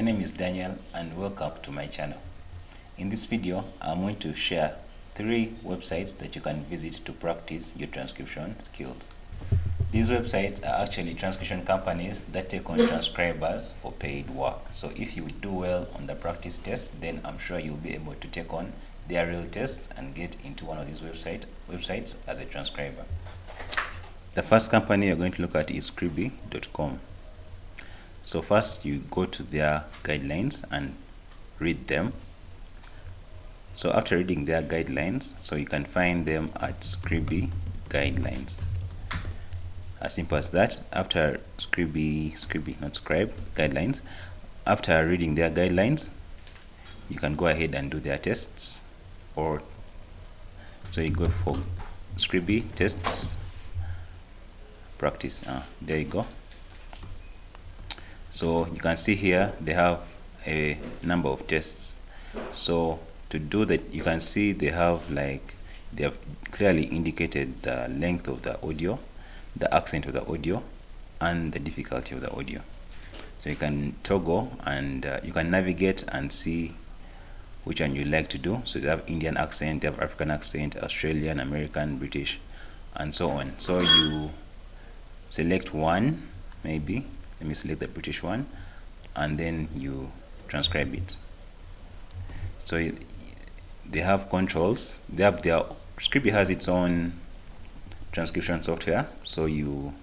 My name is Daniel and welcome to my channel. In this video, I'm going to share 3 websites that you can visit to practice your transcription skills. These websites are actually transcription companies that take on transcribers for paid work. So if you do well on the practice test, then I'm sure you'll be able to take on their real tests and get into one of these websites as a transcriber. The first company you're going to look at is scribby.com. So first you go to their guidelines and read them. So after reading their guidelines, so you can find them at Scribby guidelines. As simple as that. After Scribby guidelines, after reading their guidelines, you can go ahead and do their tests. Or so you go for Scribby tests practice. There you go. So you can see here they have a number of tests. So to do that, you can see they have clearly indicated the length of the audio, the accent of the audio, and the difficulty of the audio. So you can toggle and you can navigate and see which one you like to do. So they have Indian accent, they have African accent, Australian, American, British, and so on. So you select one, maybe let me select the British one, and then you transcribe it. So they have controls. They have their Scribby has its own transcription software. So you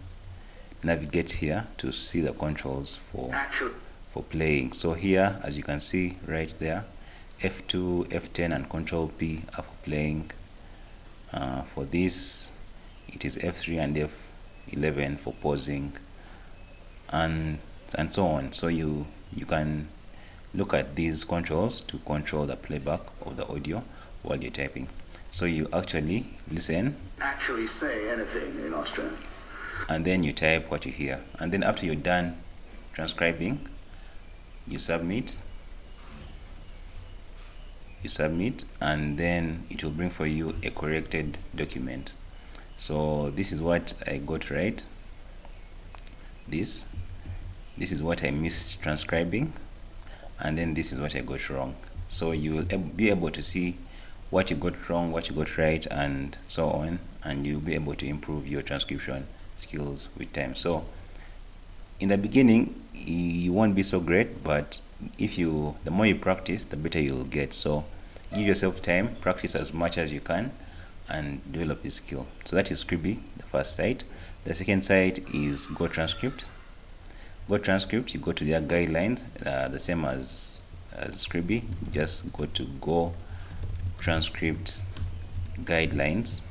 navigate here to see the controls for playing. So here, as you can see right there, F2, F10, and Control P are for playing. For this, it is F3 and F11 for pausing, and so on. So you can look at these controls to control the playback of the audio while you're typing. So you actually listen, say anything in Austrian, and then you type what you hear. And then after you're done transcribing, you submit, and then it will bring for you a corrected document. So this is what I got right. This is what I missed transcribing, and then this is what I got wrong. So you will be able to see what you got wrong, what you got right, and so on, and you'll be able to improve your transcription skills with time. So in the beginning you won't be so great, but the more you practice, the better you'll get. So give yourself time, practice as much as you can, and develop this skill. So that is Scribby, the first site. The second site is GoTranscript. GoTranscript, you go to their guidelines, the same as Scribby. Just go to GoTranscript guidelines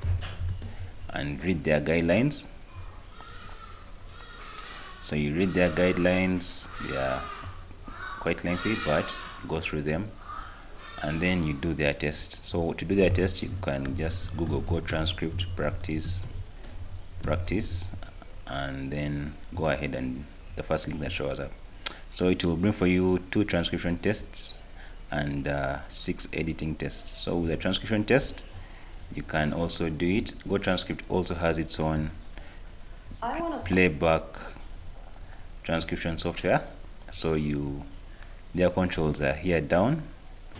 and read their guidelines. So you read their guidelines. They are quite lengthy, but go through them, and then you do their test. So to do their test, you can just Google GoTranscript practice, and then go ahead and the first link that shows up. So it will bring for you 2 transcription tests and 6 editing tests. So with the transcription test, you can also do it. GoTranscript also has its own playback transcription software. So their controls are here down.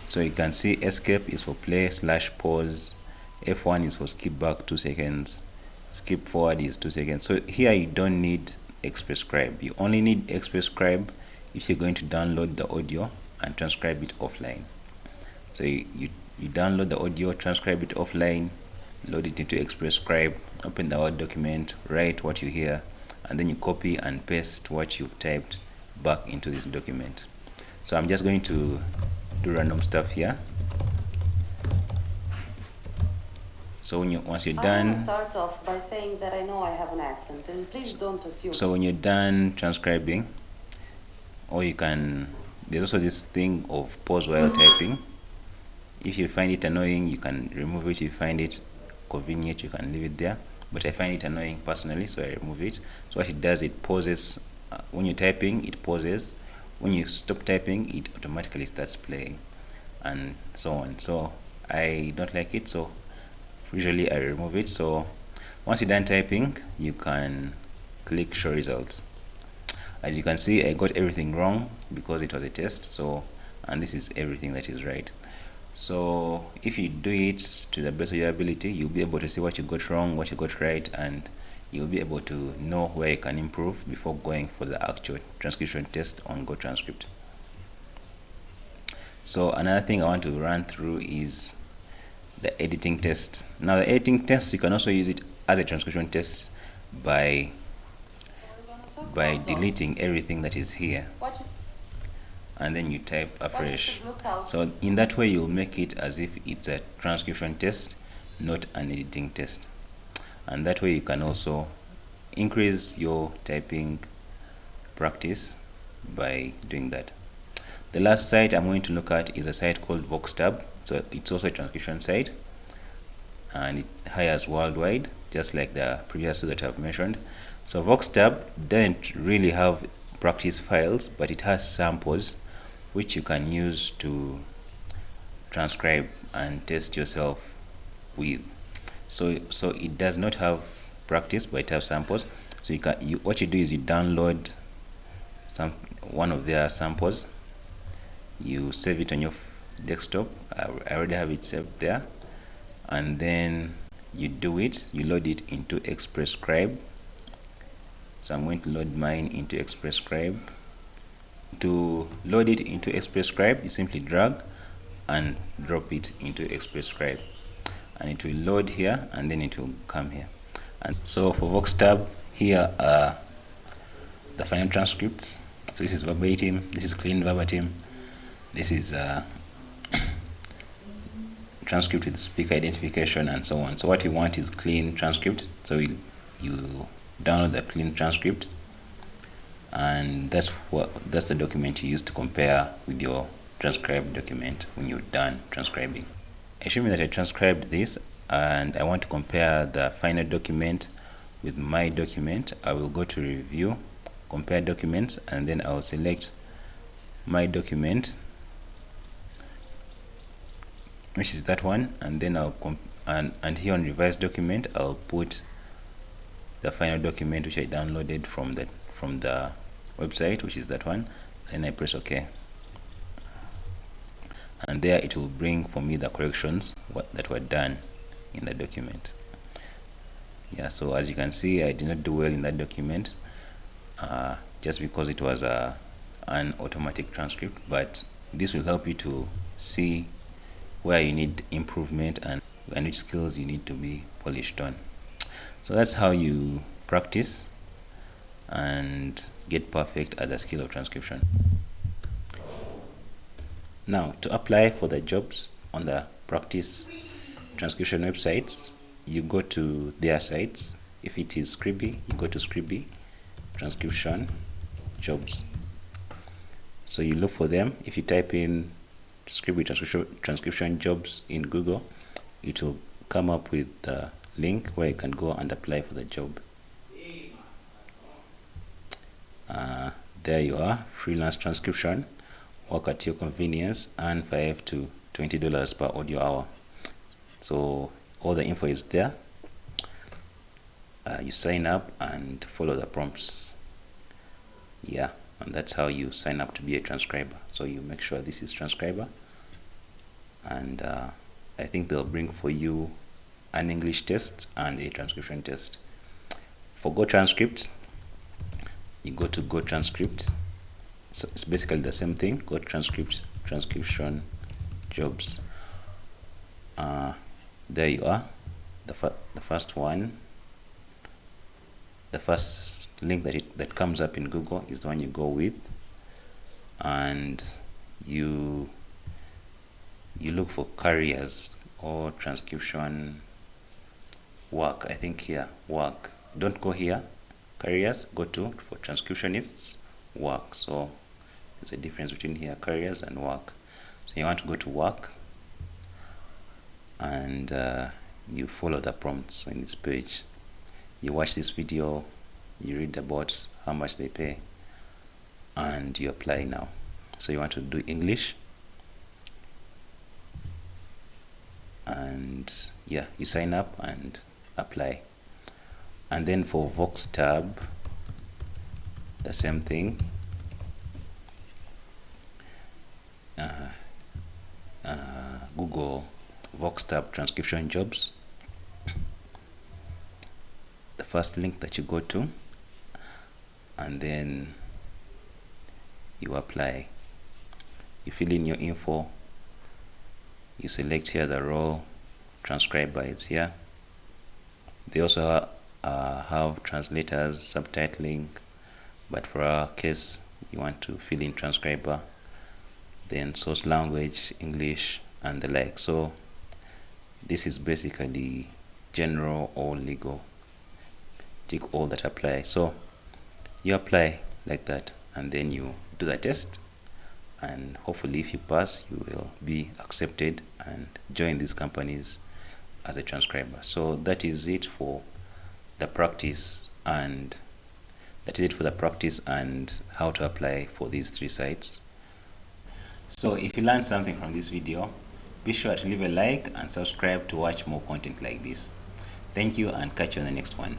So you can see escape is for play / pause, F1 is for skip back 2 seconds, skip forward is 2 seconds. So here you don't need Express Scribe. You only need Express Scribe if you're going to download the audio and transcribe it offline. So you download the audio, transcribe it offline, load it into Express Scribe, open the Word document, write what you hear, and then you copy and paste what you've typed back into this document. So I'm just going to do random stuff here. So once you're done, I want to start off by saying that I know I have an accent, and please don't assume. So when you're done transcribing, or there's also this thing of pause while typing. If you find it annoying, you can remove it. If you find it convenient, you can leave it there. But I find it annoying personally, so I remove it. So what it does, it pauses. When you're typing, it pauses. When you stop typing, it automatically starts playing, and so on. So I don't like it, so usually I remove it. So once you're done typing, you can click show results. as you can see, I got everything wrong because it was a test. So, and this is everything that is right. So if you do it to the best of your ability, you'll be able to see what you got wrong, what you got right, and you'll be able to know where you can improve before going for the actual transcription test on Go Transcript. So another thing I want to run through is the editing test. Now the editing test, you can also use it as a transcription test by deleting everything that is here, and then you type afresh. So in that way you'll make it as if it's a transcription test, not an editing test, and that way you can also increase your typing practice by doing that. The last site I'm going to look at is a site called VoxTab. So it's also a transcription site, and it hires worldwide, just like the previous two that I've mentioned. So VoxTab doesn't really have practice files, but it has samples which you can use to transcribe and test yourself with. So it does not have practice, but it has samples. So what you do is you download one of their samples, you save it on your desktop. I already have it saved there, and then you load it into Express Scribe. So I'm going to load mine into Express Scribe. To load it into Express Scribe, you simply drag and drop it into Express Scribe, and it will load here, and then it will come here. And so for VoxTab, here are the final transcripts. So this is verbatim, this is clean verbatim, this is transcript with speaker identification, and so on. So what you want is clean transcript. So you download the clean transcript, and that's the document you use to compare with your transcribed document when you're done transcribing. Assuming that I transcribed this and I want to compare the final document with my document, I will go to review, compare documents, and then I'll select my document, which is that one, and then I'll and here on revise document I'll put the final document which I downloaded from the website, which is that one. Then I press OK, and there it will bring for me the corrections that were done in the document. Yeah, so as you can see, I did not do well in that document just because it was an automatic transcript, but this will help you to see where you need improvement and which skills you need to be polished on. So that's how you practice and get perfect at the skill of transcription. Now, to apply for the jobs on the practice transcription websites, you go to their sites. If it is Scribby, you go to Scribby transcription jobs. So you look for them. If you type in Scribby transcription jobs in Google, it will come up with the link where you can go and apply for the job. There you are, freelance transcription, work at your convenience, earn $5 to $20 per audio hour. So all the info is there. You sign up and follow the prompts. Yeah, and that's how you sign up to be a transcriber. So you make sure this is transcriber, and I think they'll bring for you an English test and a transcription test. For Go Transcript, you go to Go Transcript. So it's basically the same thing. Go Transcript, transcription jobs. There you are. The first one. The first link that comes up in Google is the one you go with, and you look for careers or transcription work. I think here work. Don't go here. Careers, go to for transcriptionists work. So there's a difference between here careers and work. So you want to go to work, and you follow the prompts in this page. You watch this video, you read about how much they pay, and you apply now. So you want to do English, and yeah, you sign up and apply. And then for VoxTab, the same thing. Google VoxTab transcription jobs. The first link that you go to, and then you apply. You fill in your info, you select here the role, transcriber is here. They also have translators, subtitling, but for our case you want to fill in transcriber, then source language, English, and the like. So this is basically general or legal. Tick all that apply. So you apply like that, and then you do the test, and hopefully if you pass, you will be accepted and join these companies as a transcriber. So that is it for the practice, and how to apply for these 3 sites. So if you learned something from this video, be sure to leave a like and subscribe to watch more content like this. Thank you, and catch you on the next one.